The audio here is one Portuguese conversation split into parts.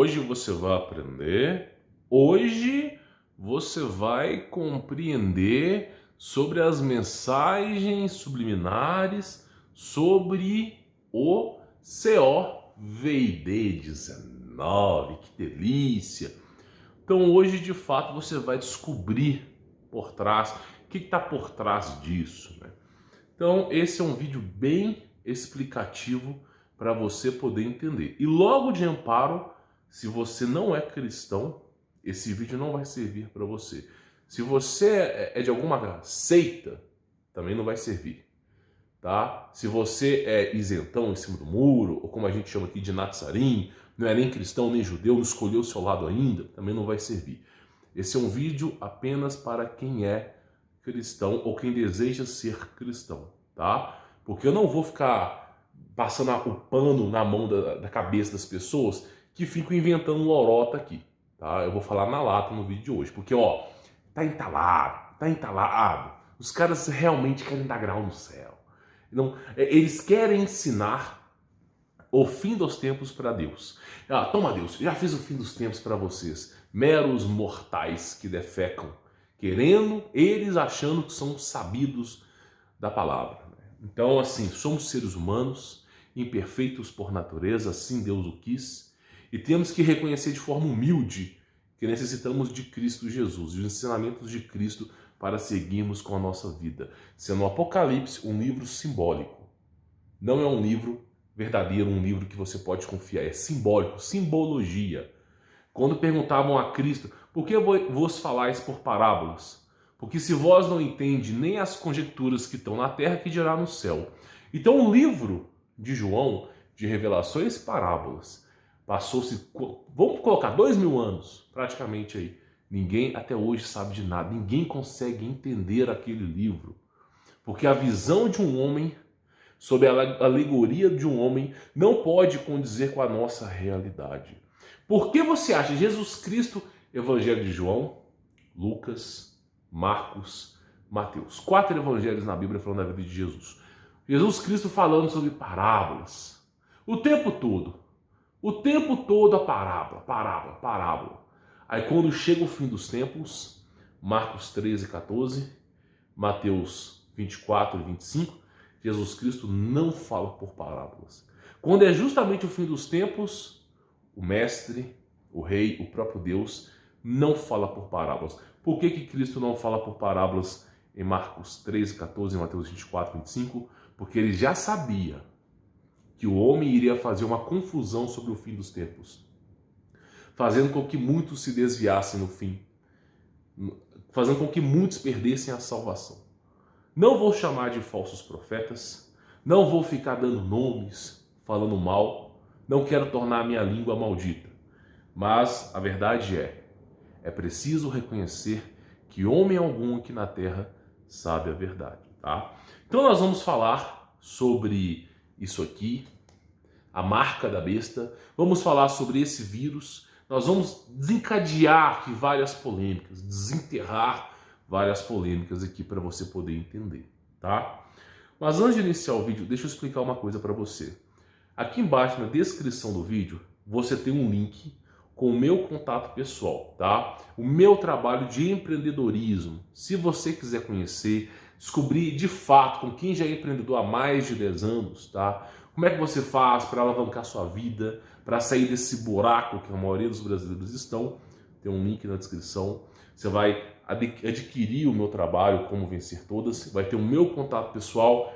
Hoje você vai aprender, hoje você vai compreender sobre as mensagens subliminares sobre o COVID-19. Que delícia! Então hoje de fato você vai descobrir por trás, o que está por trás disso, né? Então esse é um vídeo bem explicativo para você poder entender. E logo de amparo, se você não é cristão, esse vídeo não vai servir para você. Se você é de alguma seita, também não vai servir, tá? Se você é isentão em cima do muro, ou como a gente chama aqui de Nazarim, não é nem cristão nem judeu, não escolheu o seu lado ainda, também não vai servir. Esse é um vídeo apenas para quem é cristão ou quem deseja ser cristão, tá? Porque eu não vou ficar passando o pano na mão da cabeça das pessoas que ficam inventando lorota aqui, tá? Eu vou falar na lata no vídeo de hoje, porque, ó, tá entalado. Os caras realmente querem dar grau no céu. Não, eles querem ensinar o fim dos tempos para Deus. Ah, toma Deus, já fiz o fim dos tempos para vocês. Meros mortais que defecam, querendo, eles achando que são sabidos da palavra. Então, assim, somos seres humanos, imperfeitos por natureza, assim Deus o quis, e temos que reconhecer de forma humilde que necessitamos de Cristo Jesus, dos ensinamentos de Cristo para seguirmos com a nossa vida. Sendo o Apocalipse um livro simbólico. Não é um livro verdadeiro, um livro que você pode confiar. É simbólico, simbologia. Quando perguntavam a Cristo, por que vos falais por parábolas? Porque se vós não entende nem as conjecturas que estão na terra, que dirá no céu. Então o livro de João, de revelações e parábolas, passou-se, vamos colocar 2000 anos, praticamente aí. Ninguém até hoje sabe de nada, ninguém consegue entender aquele livro. Porque a visão de um homem, sob a alegoria de um homem, não pode condizer com a nossa realidade. Por que você acha Jesus Cristo, Evangelho de João, Lucas, Marcos, Mateus? 4 evangelhos na Bíblia falando da vida de Jesus. Jesus Cristo falando sobre parábolas. O tempo todo a parábola. Aí quando chega o fim dos tempos, Marcos 13, 14, Mateus 24 e 25, Jesus Cristo não fala por parábolas. Quando é justamente o fim dos tempos, o mestre, o rei, o próprio Deus, não fala por parábolas. Por que Cristo não fala por parábolas em Marcos 13, 14 e Mateus 24, 25? Porque ele já sabia que o homem iria fazer uma confusão sobre o fim dos tempos, fazendo com que muitos se desviassem no fim, fazendo com que muitos perdessem a salvação. Não vou chamar de falsos profetas, não vou ficar dando nomes, falando mal, não quero tornar a minha língua maldita, mas a verdade é preciso reconhecer que homem algum aqui na terra sabe a verdade, tá? Então nós vamos falar sobre isso aqui, a marca da besta, vamos falar sobre esse vírus, nós vamos desencadear aqui várias polêmicas, desenterrar várias polêmicas aqui para você poder entender, tá? Mas antes de iniciar o vídeo, deixa eu explicar uma coisa para você. Aqui embaixo na descrição do vídeo, você tem um link com o meu contato pessoal, tá? O meu trabalho de empreendedorismo. Se você quiser conhecer, descobrir de fato com quem já é empreendedor há mais de 10 anos, tá? Como é que você faz para alavancar sua vida, para sair desse buraco que a maioria dos brasileiros estão? Tem um link na descrição. Você vai adquirir o meu trabalho, Como Vencer Todas. Vai ter o meu contato pessoal.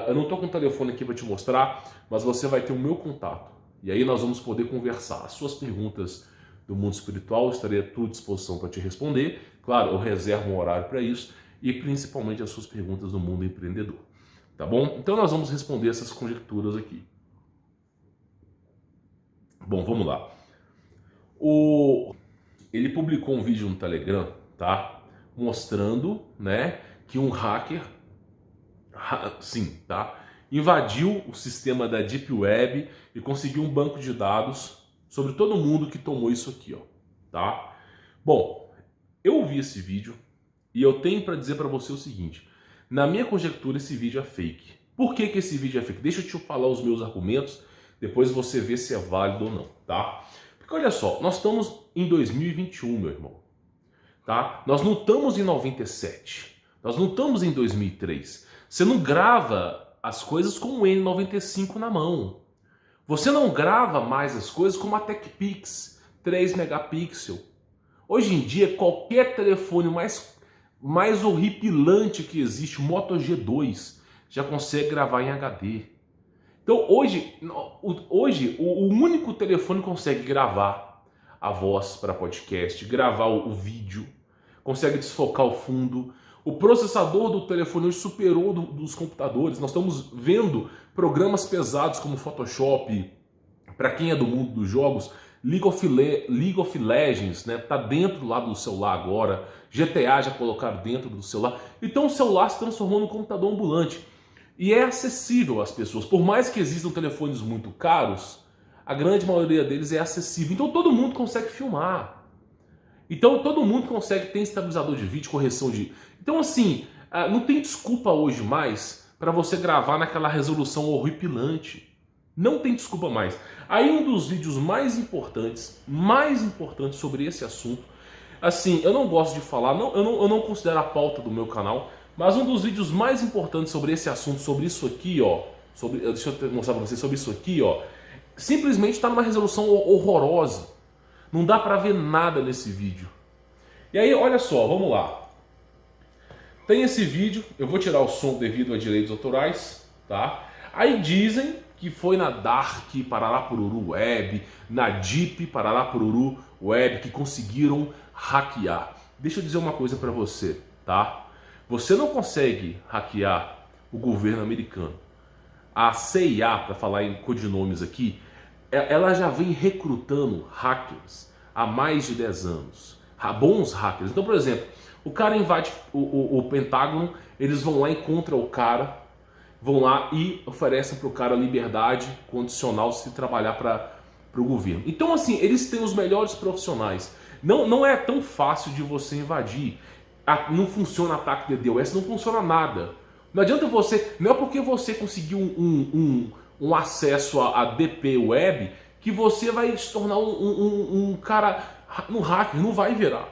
Eu não estou com o telefone aqui para te mostrar, mas você vai ter o meu contato. E aí nós vamos poder conversar. As suas perguntas do mundo espiritual, eu estarei à tua disposição para te responder. Claro, eu reservo um horário para isso. E principalmente as suas perguntas do mundo empreendedor. Tá bom? Então nós vamos responder essas conjecturas aqui. Bom, vamos lá. Ele publicou um vídeo no Telegram, tá? Mostrando, né, que um hacker, sim, tá? Invadiu o sistema da Deep Web e conseguiu um banco de dados sobre todo mundo que tomou isso aqui, ó, tá? Bom, eu vi esse vídeo e eu tenho para dizer para você o seguinte: na minha conjectura esse vídeo é fake. Por que esse vídeo é fake? Deixa eu te falar os meus argumentos, depois você vê se é válido ou não, tá? Porque olha só, nós estamos em 2021, meu irmão, tá? Nós não estamos em 97, nós não estamos em 2003. Você não grava as coisas com o N95 na mão. Você não grava mais as coisas com uma TechPix 3 megapixels. Hoje em dia, qualquer telefone mais horripilante que existe, o Moto G2, já consegue gravar em HD. Então hoje o único telefone que consegue gravar a voz para podcast, gravar o vídeo, consegue desfocar o fundo. O processador do telefone hoje superou dos computadores. Nós estamos vendo programas pesados como Photoshop, para quem é do mundo dos jogos, League of Legends, né? Tá dentro lá do celular agora. GTA já colocaram dentro do celular. Então o celular se transformou num computador ambulante. E é acessível às pessoas. Por mais que existam telefones muito caros, a grande maioria deles é acessível. Então todo mundo consegue filmar. Então todo mundo consegue ter estabilizador de vídeo, correção de... Então assim, não tem desculpa hoje mais para você gravar naquela resolução horripilante. Não tem desculpa mais. Aí um dos vídeos mais importantes sobre esse assunto, assim, eu não gosto de falar, eu não considero a pauta do meu canal, mas um dos vídeos mais importantes sobre esse assunto, sobre isso aqui, ó, deixa eu mostrar para vocês sobre isso aqui, ó, simplesmente está numa resolução horrorosa. Não dá para ver nada nesse vídeo. E aí, olha só, vamos lá. Tem esse vídeo, eu vou tirar o som devido a direitos autorais, tá? Aí dizem que foi na Dark Parará-Pururu Web, na Deep Parará-Pururu Web que conseguiram hackear. Deixa eu dizer uma coisa para você, tá? Você não consegue hackear o governo americano. A CIA, para falar em codinomes aqui, ela já vem recrutando hackers há mais de 10 anos. Bons hackers. Então, por exemplo, o cara invade o Pentágono, eles vão lá e encontram o cara, vão lá e oferecem para o cara liberdade condicional se trabalhar para o governo. Então, assim, eles têm os melhores profissionais. Não é tão fácil de você invadir. Não funciona ataque de DDoS, não funciona nada. Não adianta você... Não é porque você conseguiu um acesso a DP Web que você vai se tornar um cara no hacker, não vai virar.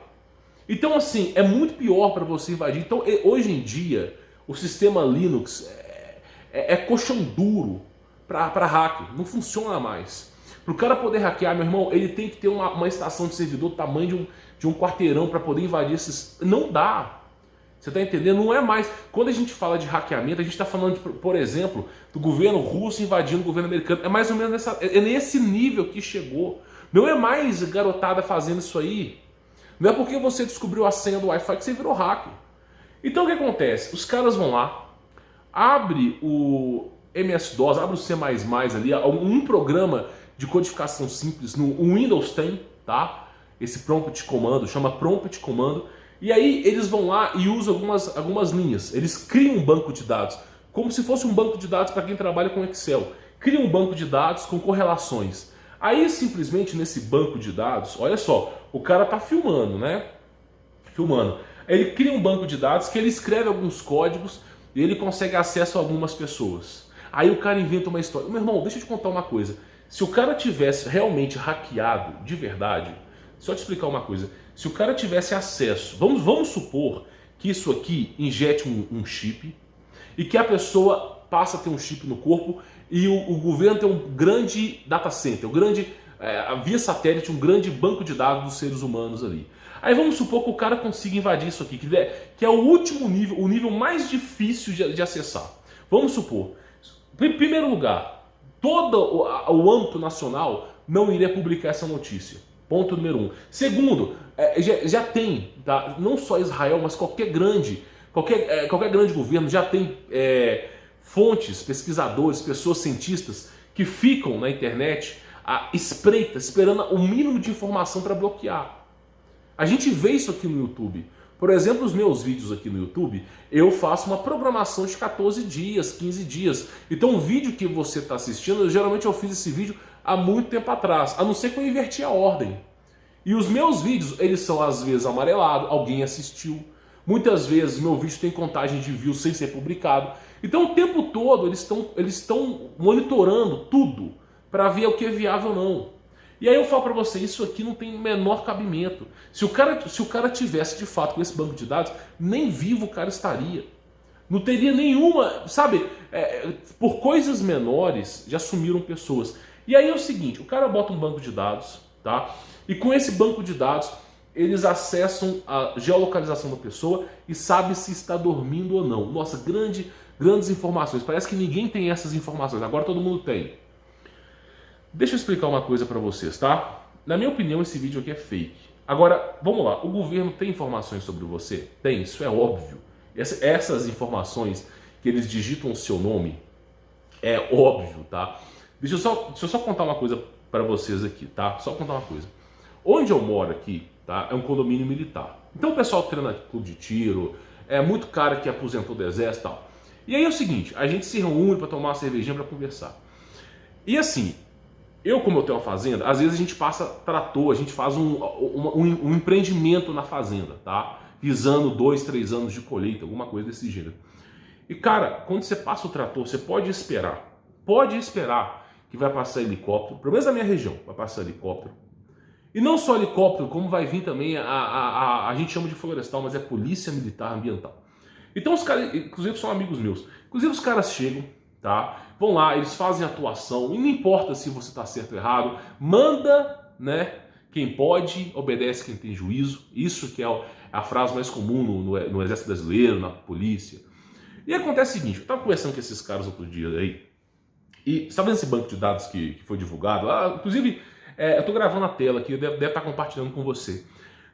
Então, assim, é muito pior para você invadir. Então, hoje em dia, o sistema Linux é colchão duro para hacker, não funciona mais. Para o cara poder hackear, meu irmão, ele tem que ter uma estação de servidor do tamanho de um quarteirão para poder invadir esses... Não dá. Você está entendendo? Não é mais... Quando a gente fala de hackeamento, a gente está falando, por exemplo, do governo russo invadindo o governo americano. É mais ou menos nesse nível que chegou. Não é mais garotada fazendo isso aí. Não é porque você descobriu a senha do Wi-Fi que você virou hacker. Então o que acontece? Os caras vão lá, abre o MS-DOS, abre o C++ ali, um programa de codificação simples no Windows tem, tá? Esse prompt comando, chama prompt comando, e aí eles vão lá e usam algumas linhas. Eles criam um banco de dados, como se fosse um banco de dados para quem trabalha com Excel. Criam um banco de dados com correlações. Aí simplesmente nesse banco de dados, olha só, o cara tá filmando, né? Filmando. Ele cria um banco de dados que ele escreve alguns códigos e ele consegue acesso a algumas pessoas. Aí o cara inventa uma história. Meu irmão, deixa eu te contar uma coisa. Se o cara tivesse realmente hackeado de verdade, só te explicar uma coisa. Se o cara tivesse acesso, vamos supor que isso aqui injete um chip e que a pessoa passa a ter um chip no corpo e o governo tem um grande data center, via satélite, um grande banco de dados dos seres humanos ali. Aí vamos supor que o cara consiga invadir isso aqui, que é o último nível, o nível mais difícil de acessar. Vamos supor, em primeiro lugar, todo o âmbito nacional não iria publicar essa notícia. Ponto número 1. Segundo, já tem, tá? Não só Israel, mas qualquer grande governo já tem fontes, pesquisadores, pessoas cientistas que ficam na internet esperando o mínimo de informação para bloquear. A gente vê isso aqui no YouTube. Por exemplo, os meus vídeos aqui no YouTube, eu faço uma programação de 14 dias, 15 dias. Então o vídeo que você está assistindo, geralmente eu fiz esse vídeo há muito tempo atrás, a não ser que eu inverti a ordem. E os meus vídeos, eles são às vezes amarelados, alguém assistiu. Muitas vezes meu vídeo tem contagem de views sem ser publicado. Então o tempo todo eles estão monitorando tudo para ver o que é viável ou não. E aí eu falo para você, isso aqui não tem o menor cabimento. Se o cara tivesse de fato com esse banco de dados, nem vivo o cara estaria. Não teria nenhuma, sabe? Por coisas menores já sumiram pessoas. E aí é o seguinte, o cara bota um banco de dados, tá? E com esse banco de dados, eles acessam a geolocalização da pessoa e sabe se está dormindo ou não. Nossa, grandes informações. Parece que ninguém tem essas informações. Agora todo mundo tem. Deixa eu explicar uma coisa para vocês, tá? Na minha opinião, esse vídeo aqui é fake. Agora, vamos lá. O governo tem informações sobre você? Tem, isso é óbvio. Essas informações que eles digitam o seu nome, é óbvio, tá? Deixa eu só contar uma coisa para vocês aqui, tá? Só contar uma coisa. Onde eu moro aqui, tá? É um condomínio militar. Então o pessoal treina clube de tiro, é muito cara que aposentou do exército e tal. E aí é o seguinte, a gente se reúne para tomar uma cervejinha para conversar. E assim, como eu tenho uma fazenda, às vezes a gente passa trator, a gente faz um empreendimento na fazenda, tá? Visando 2, 3 anos de colheita, alguma coisa desse gênero. E cara, quando você passa o trator, você pode esperar que vai passar helicóptero, pelo menos na minha região, vai passar helicóptero. E não só helicóptero, como vai vir também a gente chama de florestal, mas é polícia militar ambiental. Então os caras, inclusive são amigos meus, inclusive os caras chegam, tá? Vão lá, eles fazem atuação, e não importa se você está certo ou errado, manda, né? Quem pode, obedece quem tem juízo. Isso que é a frase mais comum no Exército Brasileiro, na polícia. E acontece o seguinte, eu estava conversando com esses caras outro dia aí, e você tá vendo esse banco de dados que foi divulgado? Inclusive, eu estou gravando a tela aqui, deve estar compartilhando com você.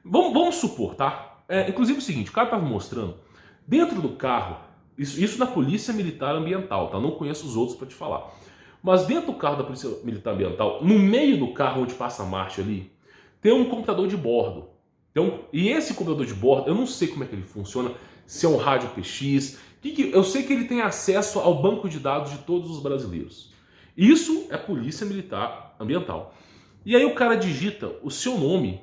Vamos supor, tá? Inclusive o seguinte, o cara estava mostrando, dentro do carro, isso na Polícia Militar Ambiental, tá? Não conheço os outros para te falar. Mas dentro do carro da Polícia Militar Ambiental, no meio do carro onde passa a marcha ali, tem um computador de bordo. E esse computador de bordo, eu não sei como é que ele funciona, se é um rádio PX, eu sei que ele tem acesso ao banco de dados de todos os brasileiros. Isso é Polícia Militar Ambiental. E aí o cara digita o seu nome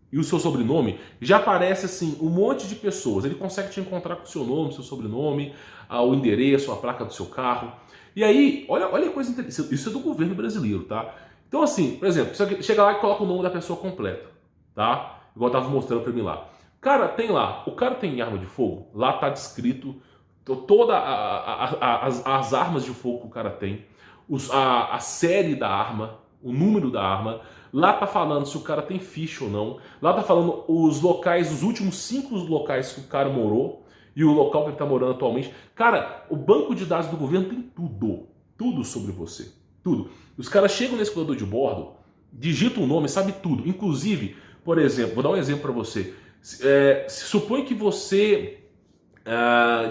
e o seu sobrenome, já aparece assim um monte de pessoas. Ele consegue te encontrar com o seu nome, seu sobrenome, o endereço, a placa do seu carro. E aí, olha a coisa interessante, isso é do governo brasileiro, tá? Então assim, por exemplo, você chega lá e coloca o nome da pessoa completa, tá? Igual eu tava mostrando pra mim lá. Cara, tem lá, o cara tem arma de fogo, lá tá descrito todas as armas de fogo que o cara tem, a série da arma, o número da arma, lá tá falando se o cara tem ficha ou não, lá tá falando os locais, os últimos 5 locais que o cara morou e o local que ele tá morando atualmente. Cara, o banco de dados do governo tem tudo sobre você, tudo. Os caras chegam nesse computador de bordo, digitam o nome, sabe tudo, inclusive, por exemplo, vou dar um exemplo para você, supõe que você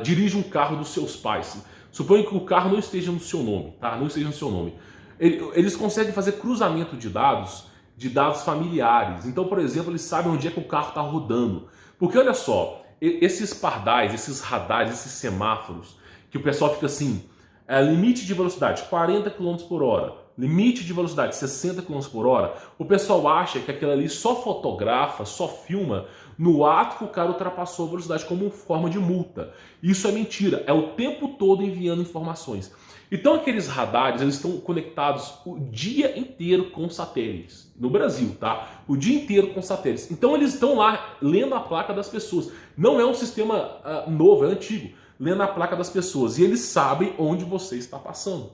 dirige um carro dos seus pais, suponha que o carro não esteja no seu nome, tá? Não esteja no seu nome. Eles conseguem fazer cruzamento de dados familiares. Então, por exemplo, eles sabem onde é que o carro está rodando. Porque olha só, esses pardais, esses radares, esses semáforos, que o pessoal fica assim, limite de velocidade 40 km por hora, limite de velocidade 60 km por hora, o pessoal acha que aquilo ali só fotografa, só filma no ato que o cara ultrapassou a velocidade como forma de multa. Isso é mentira, é o tempo todo enviando informações. Então aqueles radares, eles estão conectados o dia inteiro com satélites, no Brasil, tá? O dia inteiro com satélites. Então eles estão lá lendo a placa das pessoas. Não é um sistema novo, é antigo, lendo a placa das pessoas. E eles sabem onde você está passando.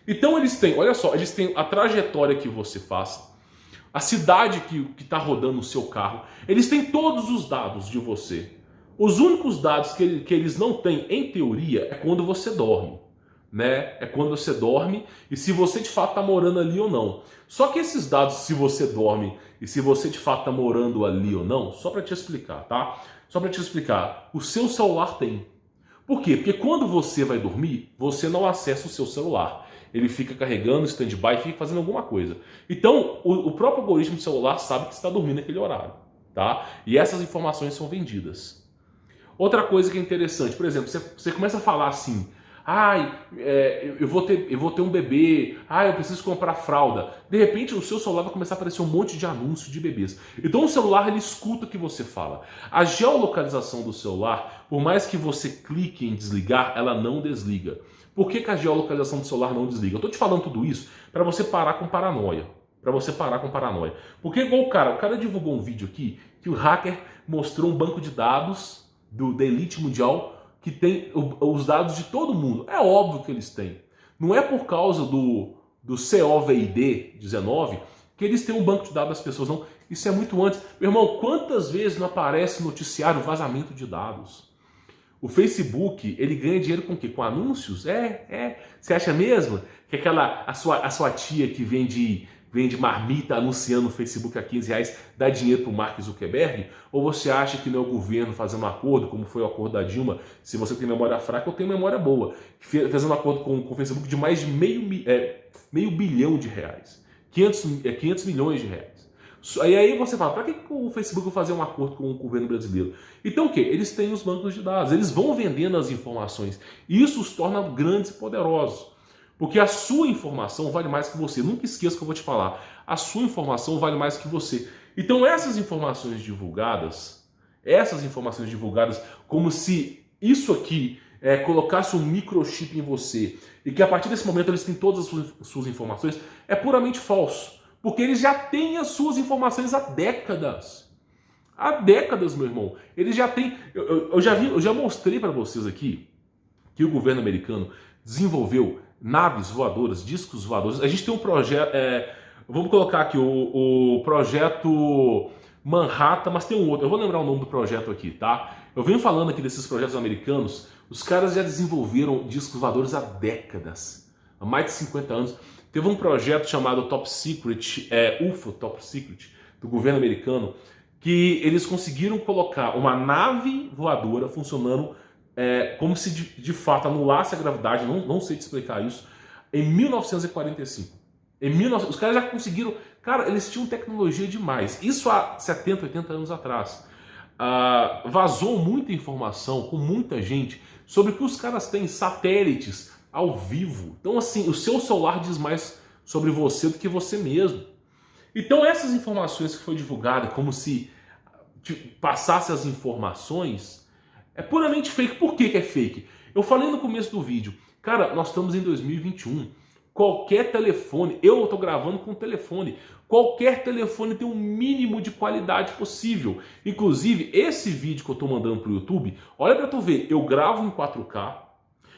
Então eles têm, olha só, eles têm a trajetória que você faz, a cidade que está rodando o seu carro, eles têm todos os dados de você. Os únicos dados que eles não têm, em teoria, é quando você dorme. Né? É quando você dorme e se você de fato está morando ali ou não. Só que esses dados, se você dorme e se você de fato está morando ali ou não, só para te explicar, tá? Só para te explicar, o seu celular tem. Por quê? Porque quando você vai dormir, você não acessa o seu celular. Ele fica carregando, stand-by, fica fazendo alguma coisa. Então, o próprio algoritmo do celular sabe que você está dormindo naquele horário, tá? E essas informações são vendidas. Outra coisa que é interessante, por exemplo, você começa a falar assim, eu vou ter um bebê, eu preciso comprar fralda. De repente o seu celular vai começar a aparecer um monte de anúncios de bebês. Então o celular ele escuta o que você fala. A geolocalização do celular, por mais que você clique em desligar, ela não desliga. Por que a geolocalização do celular não desliga? Eu estou te falando tudo isso para você parar com paranoia. para você parar com paranoia. Porque igual o cara divulgou um vídeo aqui que o hacker mostrou um banco de dados da elite mundial que tem os dados de todo mundo. É óbvio que eles têm. Não é por causa do COVID-19 que eles têm um banco de dados das pessoas, não. Isso é muito antes. Meu irmão, quantas vezes não aparece no noticiário vazamento de dados? O Facebook, ele ganha dinheiro com o quê? Com anúncios? Você acha mesmo que a sua tia que vende marmita anunciando no Facebook a R$15 dá dinheiro para o Mark Zuckerberg? Ou você acha que não é o governo fazendo um acordo, como foi o acordo da Dilma? Se você tem memória fraca, eu tenho memória boa. Fazendo um acordo com o Facebook de mais de meio bilhão de reais. 500 milhões de reais. E aí você fala, para que o Facebook vai fazer um acordo com o governo brasileiro? Então o quê? Eles têm os bancos de dados, eles vão vendendo as informações. E isso os torna grandes e poderosos. Porque a sua informação vale mais que você. Nunca esqueça que eu vou te falar. A sua informação vale mais que você. Então essas informações divulgadas, como se isso aqui colocasse um microchip em você e que a partir desse momento eles têm todas as suas informações, é puramente falso. Porque eles já têm as suas informações há décadas. Há décadas, meu irmão. Eles já têm... Eu já mostrei para vocês aqui que o governo americano desenvolveu naves voadoras, discos voadores. A gente tem um projeto... vamos colocar aqui o projeto Manhattan, mas tem um outro. Eu vou lembrar o nome do projeto aqui, tá? Eu venho falando aqui desses projetos americanos. Os caras já desenvolveram discos voadores há décadas. Há mais de 50 anos. Teve um projeto chamado Top Secret, UFO Top Secret, do governo americano, que eles conseguiram colocar uma nave voadora funcionando como se de fato anulasse a gravidade, não sei te explicar isso, em 1945. Os caras já conseguiram... Cara, eles tinham tecnologia demais. Isso há 70, 80 anos atrás. Vazou muita informação com muita gente sobre que os caras têm satélites ao vivo. Então, assim, o seu celular diz mais sobre você do que você mesmo. Então, essas informações que foi divulgada, como se passasse as informações, é puramente fake. Por que é fake? Eu falei no começo do vídeo, cara, nós estamos em 2021. Qualquer telefone, eu estou gravando com telefone, qualquer telefone tem um mínimo de qualidade possível. Inclusive, esse vídeo que eu estou mandando para o YouTube, olha para tu ver, eu gravo em 4K,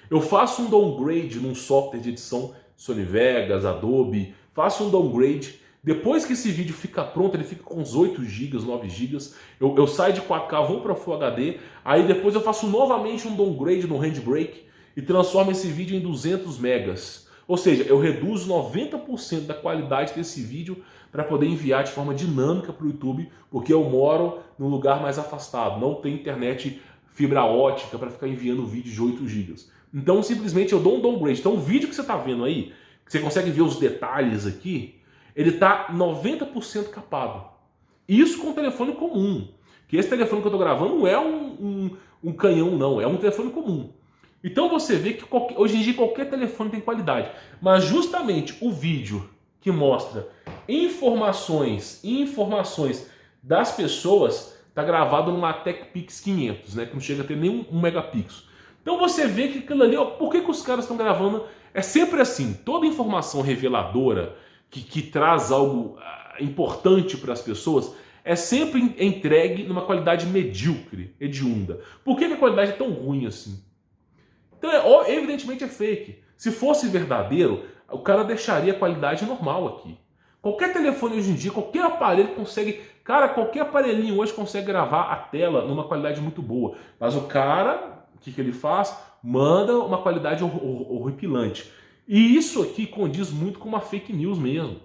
eu faço um downgrade num software de edição, Sony Vegas, Adobe, faço um downgrade. Depois que esse vídeo fica pronto, ele fica com uns 8 GB, 9 GB, eu saio de 4K, vou para Full HD, aí depois eu faço novamente um downgrade no Handbrake e transformo esse vídeo em 200 megas. Ou seja, eu reduzo 90% da qualidade desse vídeo para poder enviar de forma dinâmica para o YouTube, porque eu moro num lugar mais afastado, não tem internet fibra ótica para ficar enviando vídeo de 8 GB. Então, simplesmente eu dou um downgrade. Então, o vídeo que você está vendo aí, que você consegue ver os detalhes aqui, ele está 90% capado. Isso com um telefone comum. Que esse telefone que eu estou gravando não é um canhão, não. É um telefone comum. Então, você vê que hoje em dia qualquer telefone tem qualidade. Mas justamente o vídeo que mostra informações das pessoas está gravado numa TechPix 500, né? Que não chega a ter nem 1 megapixel. Então você vê que aquilo ali, por que os caras estão gravando? É sempre assim, toda informação reveladora que traz algo importante para as pessoas é sempre entregue numa qualidade medíocre, hedionda. Por que a qualidade é tão ruim assim? Então, evidentemente é fake. Se fosse verdadeiro, o cara deixaria a qualidade normal aqui. Qualquer telefone hoje em dia, qualquer aparelho consegue... Cara, qualquer aparelhinho hoje consegue gravar a tela numa qualidade muito boa. Mas o cara... O que ele faz? Manda uma qualidade horripilante. E isso aqui condiz muito com uma fake news mesmo.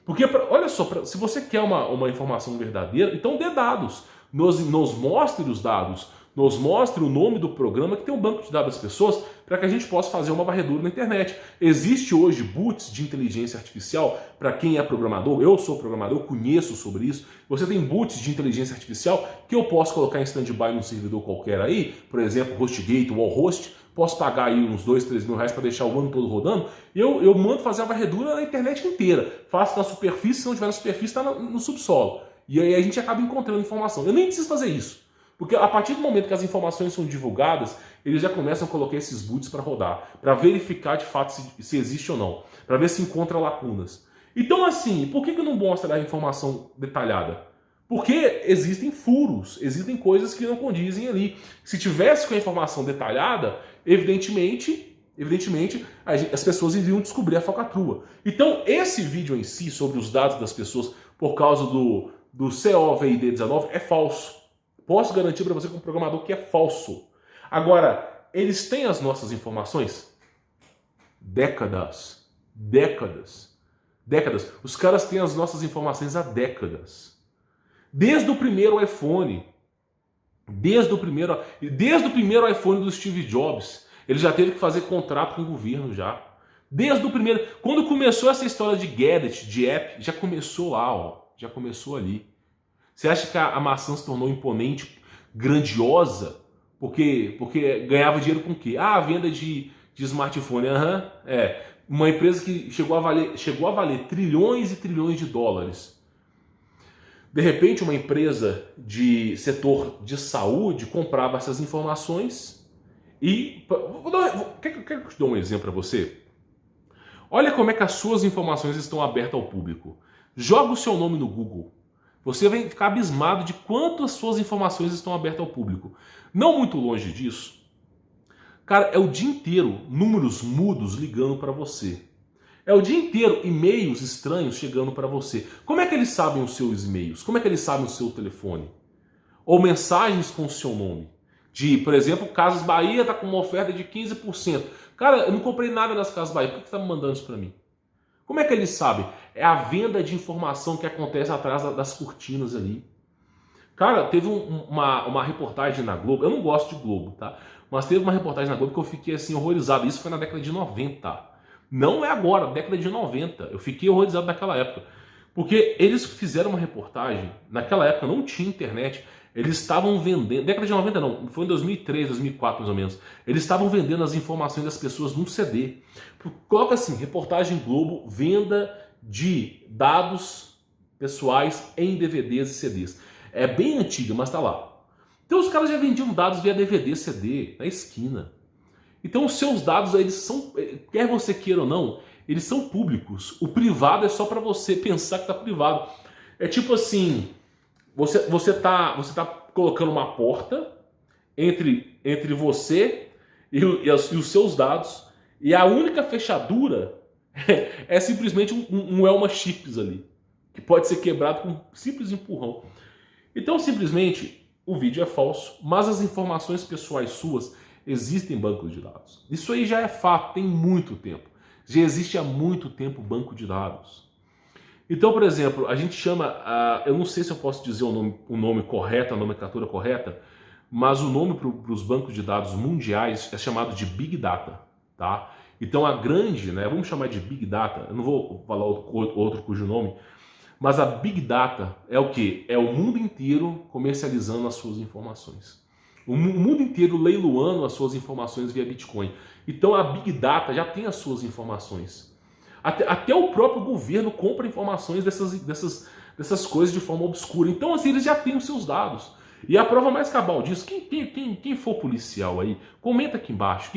Porque, olha só, se você quer uma informação verdadeira, então dê dados. Nos mostre os dados. Nos mostre o nome do programa que tem um banco de dados das pessoas para que a gente possa fazer uma varredura na internet. Existe hoje boots de inteligência artificial para quem é programador. Eu sou programador, conheço sobre isso. Você tem boots de inteligência artificial que eu posso colocar em stand-by num servidor qualquer aí, por exemplo, HostGate, Wallhost. Posso pagar aí uns 2, 3 mil reais para deixar o ano todo rodando. E eu mando fazer a varredura na internet inteira. Faço na superfície, se não tiver na superfície, está no subsolo. E aí a gente acaba encontrando informação. Eu nem preciso fazer isso. Porque a partir do momento que as informações são divulgadas, eles já começam a colocar esses boots para rodar, para verificar de fato se existe ou não, para ver se encontra lacunas. Então, assim, por que não mostra a informação detalhada? Porque existem furos, existem coisas que não condizem ali. Se tivesse com a informação detalhada, evidentemente as pessoas iriam descobrir a falcatrua. Então, esse vídeo em si, sobre os dados das pessoas por causa do COVID-19, é falso. Posso garantir para você como programador que é falso. Agora, eles têm as nossas informações? Décadas. Os caras têm as nossas informações há décadas. Desde o primeiro iPhone. Desde o primeiro iPhone do Steve Jobs. Ele já teve que fazer contrato com o governo já. Desde o primeiro... Quando começou essa história de gadget, de app, já começou lá, ó. Já começou ali. Você acha que a maçã se tornou imponente, grandiosa, porque ganhava dinheiro com o quê? Ah, a venda de smartphone. Uma empresa que chegou a valer trilhões e trilhões de dólares. De repente, uma empresa de setor de saúde comprava essas informações e... Quer que eu te dê um exemplo para você? Olha como é que as suas informações estão abertas ao público. Joga o seu nome no Google. Você vai ficar abismado de quanto as suas informações estão abertas ao público. Não muito longe disso, cara, é o dia inteiro números mudos ligando para você. É o dia inteiro e-mails estranhos chegando para você. Como é que eles sabem os seus e-mails? Como é que eles sabem o seu telefone? Ou mensagens com o seu nome. Por exemplo, Casas Bahia está com uma oferta de 15%. Cara, eu não comprei nada nas Casas Bahia. Por que você está me mandando isso para mim? Como é que eles sabem? É a venda de informação que acontece atrás das cortinas ali. Cara, teve uma reportagem na Globo. Eu não gosto de Globo, tá? Mas teve uma reportagem na Globo que eu fiquei assim horrorizado. Isso foi na década de 90. Não é agora, década de 90. Eu fiquei horrorizado naquela época. Porque eles fizeram uma reportagem, naquela época não tinha internet, eles estavam vendendo, década de 90 não, foi em 2003, 2004 mais ou menos, eles estavam vendendo as informações das pessoas num CD. Coloca assim, reportagem Globo, venda de dados pessoais em DVDs e CDs. É bem antiga, mas tá lá. Então os caras já vendiam dados via DVD, CD, na esquina. Então os seus dados, eles são, quer você queira ou não, eles são públicos. O privado é só para você pensar que está privado. É tipo assim, você tá colocando uma porta entre você e os seus dados, e a única fechadura é simplesmente um Elma Chips ali, que pode ser quebrado com um simples empurrão. Então simplesmente o vídeo é falso, mas as informações pessoais suas existem em bancos de dados. Isso aí já é fato, tem muito tempo. Já existe há muito tempo banco de dados. Então, por exemplo, a gente chama, eu não sei se eu posso dizer o nome correto, a nomenclatura correta, mas o nome para os bancos de dados mundiais é chamado de Big Data, tá? Então a grande, né, vamos chamar de Big Data, eu não vou falar outro cujo nome, mas a Big Data é o quê? É o mundo inteiro comercializando as suas informações. O mundo inteiro leiloando as suas informações via Bitcoin. Então a Big Data já tem as suas informações. Até o próprio governo compra informações dessas coisas de forma obscura. Então assim, eles já têm os seus dados. E a prova mais cabal disso, quem for policial aí, comenta aqui embaixo.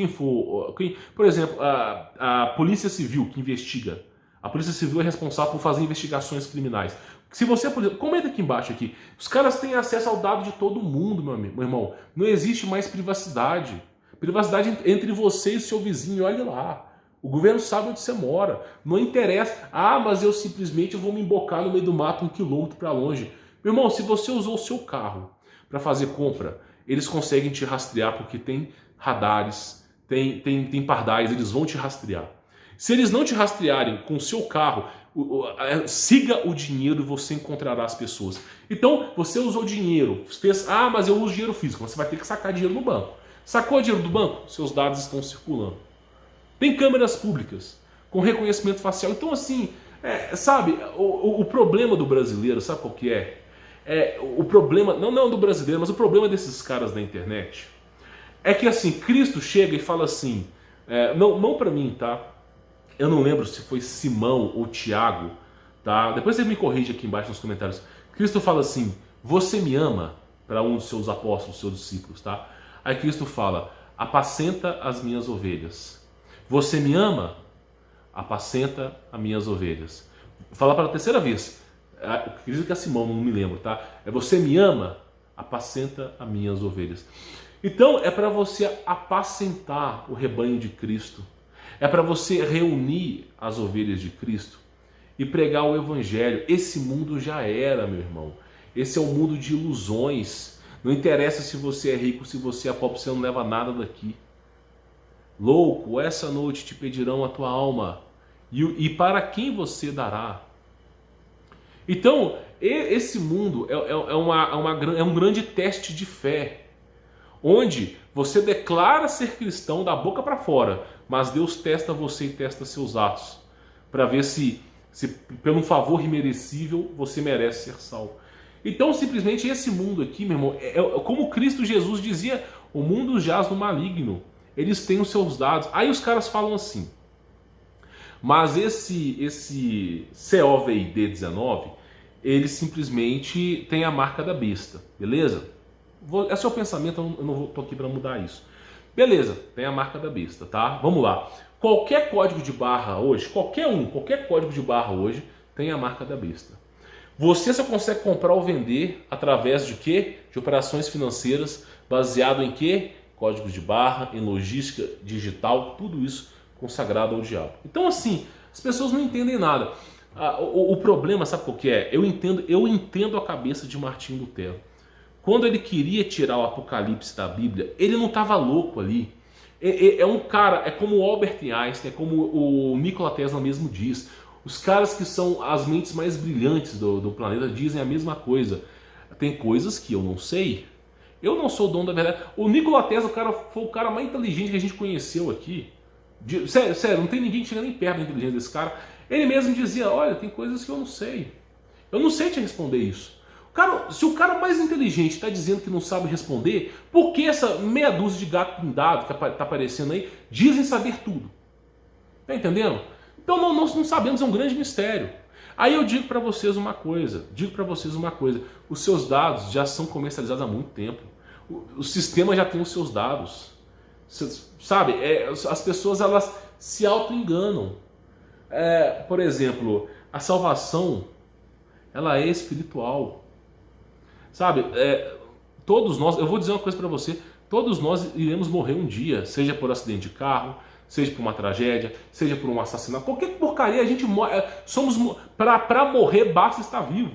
Por exemplo, a Polícia Civil que investiga. A Polícia Civil é responsável por fazer investigações criminais. Se você, por exemplo, comenta aqui embaixo aqui. Os caras têm acesso ao dado de todo mundo, meu irmão. Não existe mais privacidade. Privacidade entre você e seu vizinho, olha lá. O governo sabe onde você mora. Não interessa. Ah, mas eu simplesmente vou me embocar no meio do mato 1 quilômetro para longe. Meu irmão, se você usou o seu carro para fazer compra, eles conseguem te rastrear porque tem radares, tem pardais, eles vão te rastrear. Se eles não te rastrearem com o seu carro, siga o dinheiro e você encontrará as pessoas. Então, você usou dinheiro, mas eu uso dinheiro físico, você vai ter que sacar dinheiro no banco. Sacou dinheiro do banco? Seus dados estão circulando. Tem câmeras públicas com reconhecimento facial. Então, assim, sabe, o problema do brasileiro, sabe qual que é? O problema, não do brasileiro, mas o problema desses caras da internet é que, assim, Cristo chega e fala assim, não para mim, tá? Eu não lembro se foi Simão ou Tiago, tá? Depois você me corrige aqui embaixo nos comentários. Cristo fala assim, você me ama? Para um dos seus apóstolos, seus discípulos, tá? Aí Cristo fala, apacenta as minhas ovelhas. Você me ama? Apacenta as minhas ovelhas. Vou falar pela terceira vez. Acredito que é Simão, não me lembro, tá? É: você me ama? Apacenta as minhas ovelhas. Então é para você apacentar o rebanho de Cristo. É para você reunir as ovelhas de Cristo e pregar o evangelho. Esse mundo já era, meu irmão. Esse é um mundo de ilusões. Não interessa se você é rico, se você é pobre, você não leva nada daqui. Louco, essa noite te pedirão a tua alma, e para quem você dará? Então, esse mundo é um grande teste de fé, onde você declara ser cristão da boca para fora, mas Deus testa você e testa seus atos, para ver se pelo um favor imerecível você merece ser salvo. Então, simplesmente, esse mundo aqui, meu irmão, como Cristo Jesus dizia: o mundo jaz no maligno. Eles têm os seus dados. Aí os caras falam assim: mas esse COVID-19, ele simplesmente tem a marca da besta, beleza? Esse é o pensamento, eu não estou aqui para mudar isso. Beleza, tem a marca da besta, tá? Vamos lá. Qualquer código de barra hoje, qualquer código de barra hoje tem a marca da besta. Você só consegue comprar ou vender através de quê? De operações financeiras baseado em quê? Códigos de barra, em logística digital, tudo isso consagrado ao diabo. Então, assim, as pessoas não entendem nada. O problema, sabe qual que é? Eu entendo a cabeça de Martim Lutero. Quando ele queria tirar o Apocalipse da Bíblia, ele não estava louco ali. É um cara, é como o Albert Einstein, é como o Nikola Tesla mesmo diz. Os caras que são as mentes mais brilhantes do planeta dizem a mesma coisa. Tem coisas que eu não sei. Eu não sou o dono da verdade. O Nikola Tesla, foi o cara mais inteligente que a gente conheceu aqui. Sério, não tem ninguém que chega nem perto da inteligência desse cara. Ele mesmo dizia: olha, tem coisas que eu não sei. Eu não sei te responder isso. Se o cara mais inteligente está dizendo que não sabe responder, por que essa meia dúzia de gato pindado que está aparecendo aí dizem saber tudo? Tá entendendo? Então nós não sabemos, é um grande mistério. Aí eu digo para vocês uma coisa, os seus dados já são comercializados há muito tempo. O sistema já tem os seus dados. Sabe, as pessoas, elas se auto-enganam. Por exemplo, a salvação, ela é espiritual. Sabe, todos nós, eu vou dizer uma coisa para você, todos nós iremos morrer um dia, seja por acidente de carro, seja por uma tragédia, seja por um assassinato, qualquer porcaria a gente morre. Para morrer basta estar vivo.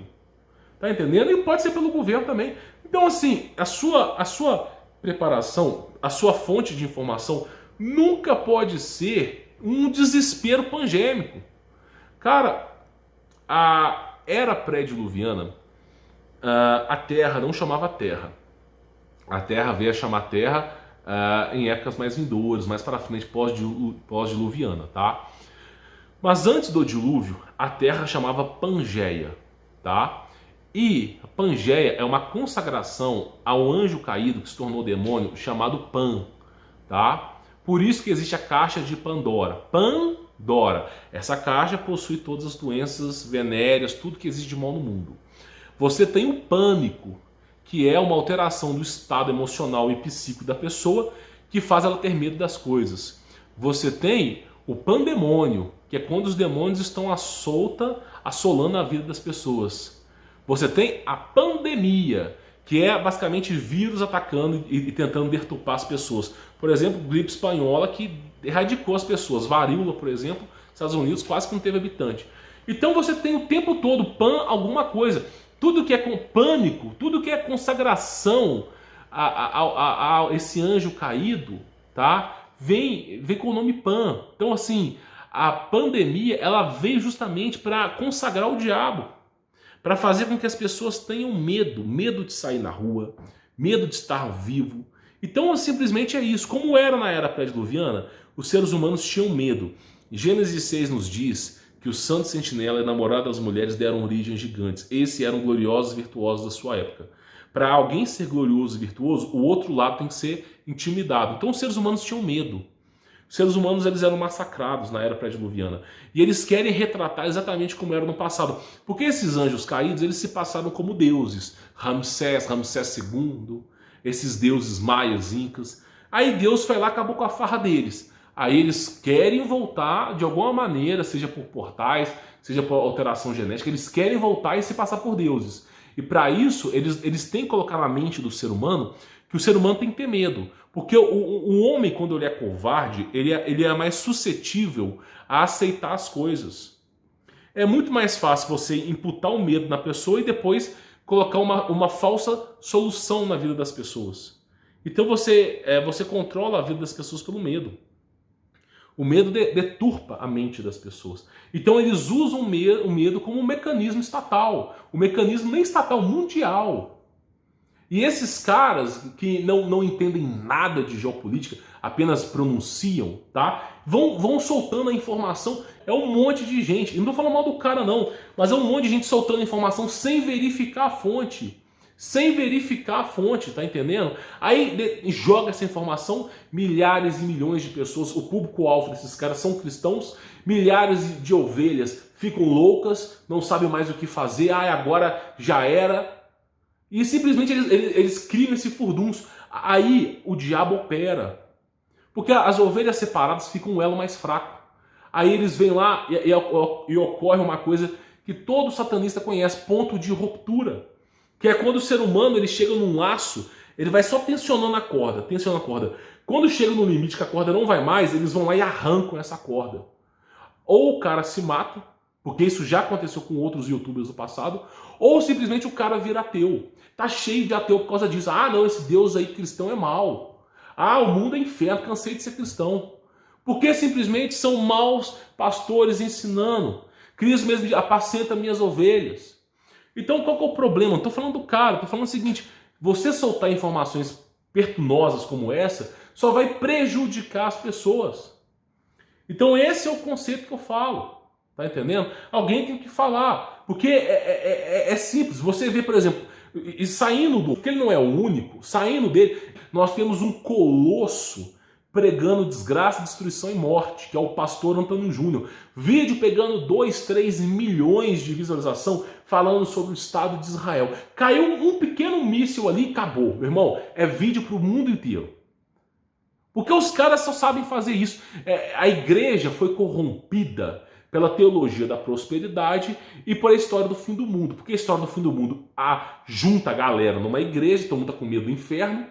Tá entendendo? E pode ser pelo governo também. Então, assim, a sua preparação, a sua fonte de informação nunca pode ser um desespero pandêmico. Cara, a era pré-diluviana, a Terra não chamava Terra. A Terra veio a chamar Terra em épocas mais vindouras, mais para frente, pós-diluviana, tá? Mas antes do dilúvio, a Terra chamava Pangeia, tá? E Pangeia é uma consagração ao anjo caído que se tornou demônio, chamado Pan, tá? Por isso que existe a caixa de Pandora. Pandora. Essa caixa possui todas as doenças venéreas, tudo que existe de mal no mundo. Você tem o pânico, que é uma alteração do estado emocional e psíquico da pessoa, que faz ela ter medo das coisas. Você tem o pandemônio, que é quando os demônios estão à solta, assolando a vida das pessoas. Você tem a pandemia, que é basicamente vírus atacando e tentando deturpar as pessoas. Por exemplo, gripe espanhola, que erradicou as pessoas. Varíola, por exemplo, nos Estados Unidos quase que não teve habitante. Então você tem o tempo todo alguma coisa. Tudo que é com pânico, tudo que é consagração a esse anjo caído, tá? Vem com o nome Pan. Então, assim, a pandemia, ela veio justamente para consagrar o diabo, para fazer com que as pessoas tenham medo de sair na rua, medo de estar vivo. Então, simplesmente é isso. Como era na era pré-diluviana, os seres humanos tinham medo. Gênesis 6 nos diz que o santo sentinela e a namorada das mulheres deram origem a gigantes. Esses eram gloriosos e virtuosos da sua época. Para alguém ser glorioso e virtuoso, o outro lado tem que ser intimidado. Então os seres humanos tinham medo. Os seres humanos, eles eram massacrados na era pré-diluviana. E eles querem retratar exatamente como era no passado. Porque esses anjos caídos, eles se passaram como deuses. Ramsés II, esses deuses maias, incas. Aí Deus foi lá e acabou com a farra deles. Aí eles querem voltar de alguma maneira, seja por portais, seja por alteração genética, eles querem voltar e se passar por deuses. E para isso, eles têm que colocar na mente do ser humano que o ser humano tem que ter medo. Porque o homem, quando ele é covarde, ele é mais suscetível a aceitar as coisas. É muito mais fácil você imputar o medo na pessoa e depois colocar uma falsa solução na vida das pessoas. Então você controla a vida das pessoas pelo medo. O medo deturpa a mente das pessoas. Então eles usam o medo como um mecanismo estatal. Um mecanismo nem estatal, mundial. E esses caras que não entendem nada de geopolítica, apenas pronunciam, tá? Vão soltando a informação. É um monte de gente. E não tô falando mal do cara, não. Mas é um monte de gente soltando a informação sem verificar a fonte. Sem verificar a fonte, tá entendendo? Aí joga essa informação, milhares e milhões de pessoas, o público-alvo desses caras são cristãos, milhares de ovelhas ficam loucas, não sabem mais o que fazer, agora já era. E simplesmente eles criam esse furdunço. Aí o diabo opera. Porque as ovelhas separadas ficam um elo mais fraco. Aí eles vêm lá e ocorre uma coisa que todo satanista conhece, ponto de ruptura. Que é quando o ser humano ele chega num laço, ele vai só tensionando a corda, tensionando a corda. Quando chega no limite que a corda não vai mais, eles vão lá e arrancam essa corda. Ou o cara se mata, porque isso já aconteceu com outros youtubers do passado, ou simplesmente o cara vira ateu. Tá cheio de ateu por causa disso. Não, esse Deus aí cristão é mau. O mundo é inferno, cansei de ser cristão. Porque simplesmente são maus pastores ensinando. Cristo mesmo apacenta minhas ovelhas. Então qual que é o problema? Não estou falando do cara, estou falando o seguinte: você soltar informações perturbosas como essa só vai prejudicar as pessoas. Então esse é o conceito que eu falo, tá entendendo? Alguém tem que falar, porque é simples. Você vê, por exemplo, e saindo porque ele não é o único, saindo dele, nós temos um colosso pregando desgraça, destruição e morte, que é o pastor Antônio Júnior. Vídeo pegando 2, 3 milhões de visualização falando sobre o Estado de Israel. Caiu um pequeno míssil ali e acabou. Meu irmão, é vídeo para o mundo inteiro. Porque os caras só sabem fazer isso. A igreja foi corrompida pela teologia da prosperidade e por a história do fim do mundo. Porque a história do fim do mundo junta a galera numa igreja, todo mundo tá com medo do inferno,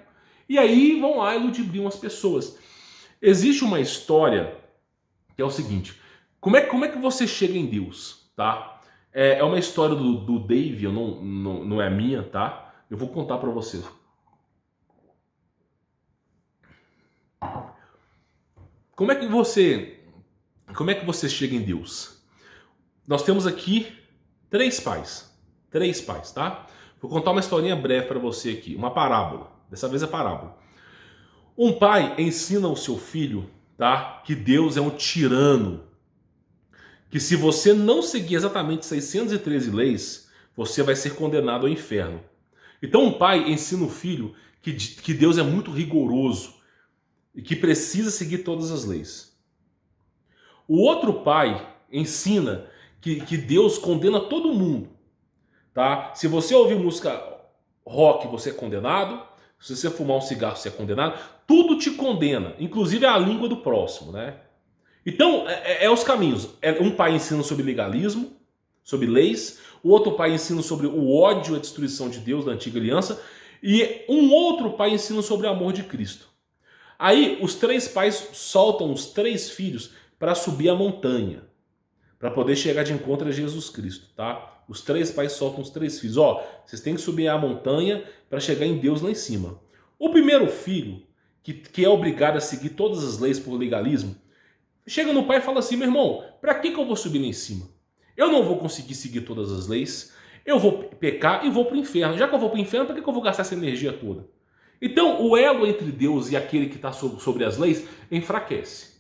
e aí vão lá e ludibriam as pessoas. Existe uma história que é o seguinte: como é que você chega em Deus, tá? É uma história do Dave, não é minha, tá? Eu vou contar para você. Como é que você chega em Deus? Nós temos aqui três pais, tá? Vou contar uma historinha breve para você aqui, uma parábola. Dessa vez é parábola. Um pai ensina ao seu filho, tá, que Deus é um tirano, que se você não seguir exatamente 613 leis, você vai ser condenado ao inferno. Então um pai ensina o filho que Deus é muito rigoroso e que precisa seguir todas as leis. O outro pai ensina que Deus condena todo mundo, tá? Se você ouvir música rock, você é condenado. Se você fumar um cigarro, você é condenado. Tudo te condena, inclusive a língua do próximo, né? Então, os caminhos. Um pai ensina sobre legalismo, sobre leis. O outro pai ensina sobre o ódio e a destruição de Deus da antiga aliança. E um outro pai ensina sobre o amor de Cristo. Aí, os três pais soltam os três filhos para subir a montanha, para poder chegar de encontro a Jesus Cristo, tá? Os três pais soltam os três filhos. Vocês têm que subir a montanha para chegar em Deus lá em cima. O primeiro filho, que é obrigado a seguir todas as leis por legalismo, chega no pai e fala assim: meu irmão, para que eu vou subir lá em cima? Eu não vou conseguir seguir todas as leis, eu vou pecar e vou para o inferno. Já que eu vou para o inferno, para que eu vou gastar essa energia toda? Então, o elo entre Deus e aquele que está sobre as leis enfraquece.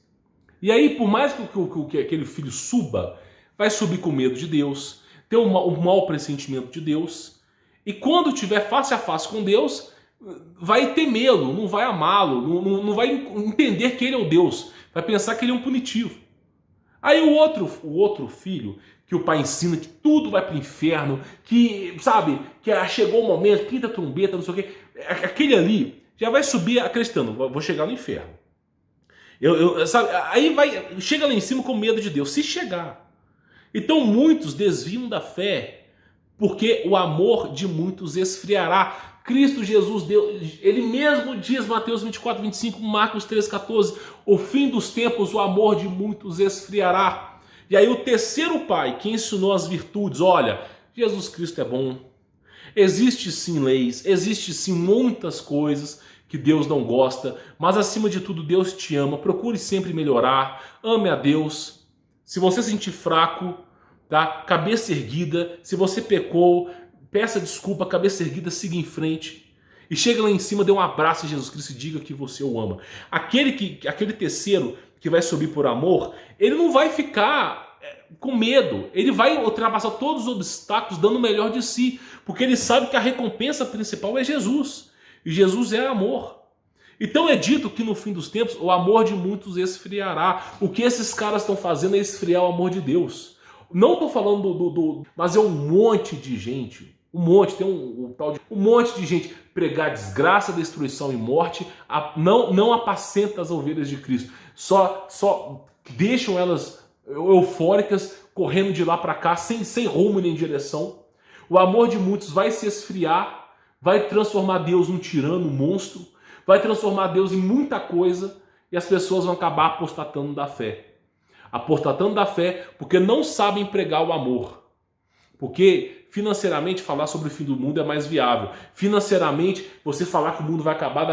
E aí, por mais que aquele filho suba, vai subir com medo de Deus, ter um mau pressentimento de Deus, e quando tiver face a face com Deus, vai temê-lo, não vai amá-lo, não vai entender que ele é o Deus, vai pensar que ele é um punitivo. Aí o outro filho, que o pai ensina que tudo vai para o inferno, que, sabe, que chegou o momento, quinta trombeta, não sei o quê, aquele ali já vai subir acreditando: vou chegar no inferno. Sabe, aí chega lá em cima com medo de Deus, se chegar. Então muitos desviam da fé, porque o amor de muitos esfriará. Cristo Jesus, ele mesmo diz, Mateus 24, 25, Marcos 3, 14, o fim dos tempos, o amor de muitos esfriará. E aí o terceiro pai que ensinou as virtudes, olha, Jesus Cristo é bom, existe sim leis, existe sim muitas coisas que Deus não gosta, mas acima de tudo Deus te ama, procure sempre melhorar, ame a Deus. Se você se sentir fraco, tá? Cabeça erguida, se você pecou, peça desculpa, cabeça erguida, siga em frente. E chega lá em cima, dê um abraço a Jesus Cristo e diga que você o ama. Aquele terceiro que vai subir por amor, ele não vai ficar com medo. Ele vai ultrapassar todos os obstáculos dando o melhor de si. Porque ele sabe que a recompensa principal é Jesus. E Jesus é amor. Então é dito que no fim dos tempos o amor de muitos esfriará. O que esses caras estão fazendo é esfriar o amor de Deus. Não estou falando mas é um monte de gente, um monte de gente pregar desgraça, destruição e morte, não apacenta as ovelhas de Cristo, só deixam elas eufóricas, correndo de lá para cá, sem rumo nem direção. O amor de muitos vai se esfriar, vai transformar Deus num tirano, um monstro, vai transformar Deus em muita coisa e as pessoas vão acabar apostatando da fé. Apostatando da fé porque não sabem pregar o amor. Porque financeiramente falar sobre o fim do mundo é mais viável. Financeiramente você falar que o mundo vai acabar,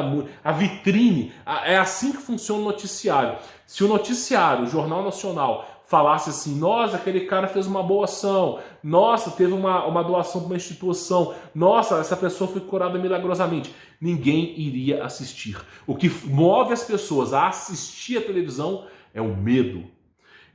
a vitrine, é assim que funciona o noticiário. Se o noticiário, o Jornal Nacional, falasse assim, nossa, aquele cara fez uma boa ação, nossa, teve uma doação para uma instituição, nossa, essa pessoa foi curada milagrosamente, ninguém iria assistir. O que move as pessoas a assistir a televisão é o medo.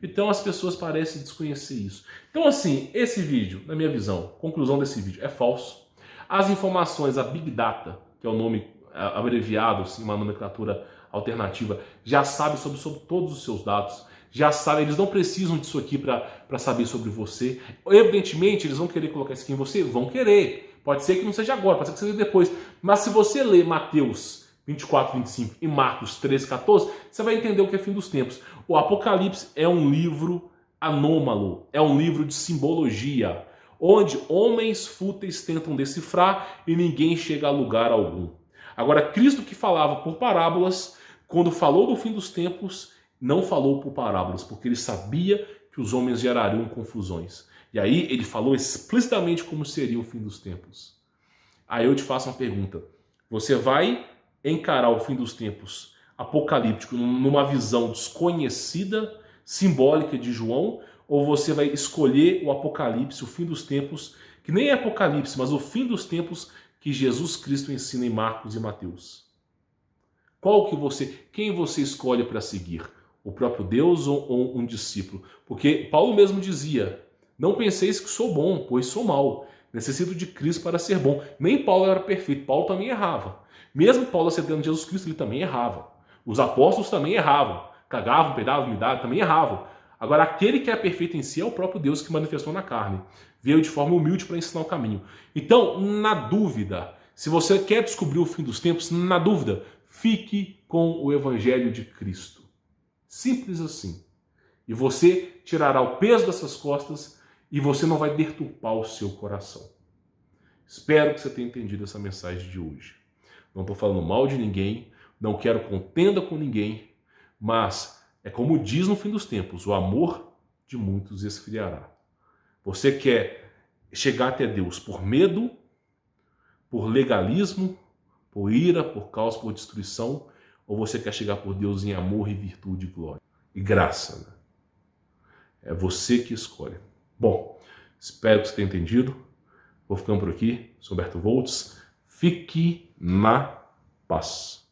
Então as pessoas parecem desconhecer isso. Então assim, esse vídeo, na minha visão, conclusão desse vídeo, é falso. As informações, a Big Data, que é o nome abreviado, assim, uma nomenclatura alternativa, já sabe sobre todos os seus dados. Já sabe, eles não precisam disso aqui para saber sobre você. Evidentemente, eles vão querer colocar isso aqui em você? Vão querer. Pode ser que não seja agora, pode ser que seja depois. Mas se você ler Mateus 24, 25 e Marcos 13, 14, você vai entender o que é fim dos tempos. O Apocalipse é um livro anômalo, é um livro de simbologia, onde homens fúteis tentam decifrar e ninguém chega a lugar algum. Agora, Cristo que falava por parábolas, quando falou do fim dos tempos, não falou por parábolas, porque ele sabia que os homens gerariam confusões. E aí ele falou explicitamente como seria o fim dos tempos. Aí eu te faço uma pergunta. Você vai encarar o fim dos tempos apocalíptico numa visão desconhecida, simbólica de João, ou você vai escolher o Apocalipse, o fim dos tempos, que nem é Apocalipse, mas o fim dos tempos que Jesus Cristo ensina em Marcos e Mateus? Quem você escolhe para seguir? O próprio Deus ou um discípulo? Porque Paulo mesmo dizia, não penseis que sou bom, pois sou mau. Necessito de Cristo para ser bom. Nem Paulo era perfeito, Paulo também errava. Mesmo Paulo aceitando Jesus Cristo, ele também errava. Os apóstolos também erravam. Cagavam, pedavam, umidade, também erravam. Agora, aquele que é perfeito em si é o próprio Deus que manifestou na carne. Veio de forma humilde para ensinar o caminho. Então, na dúvida, se você quer descobrir o fim dos tempos, na dúvida, fique com o Evangelho de Cristo. Simples assim. E você tirará o peso dessas costas e você não vai deturpar o seu coração. Espero que você tenha entendido essa mensagem de hoje. Não estou falando mal de ninguém, não quero contenda com ninguém, mas é como diz no fim dos tempos, o amor de muitos esfriará. Você quer chegar até Deus por medo, por legalismo, por ira, por caos, por destruição, ou você quer chegar por Deus em amor e virtude e glória? E graça, né? É você que escolhe. Bom, espero que você tenha entendido. Vou ficando por aqui. Sou Humberto Voltz. Fique na paz.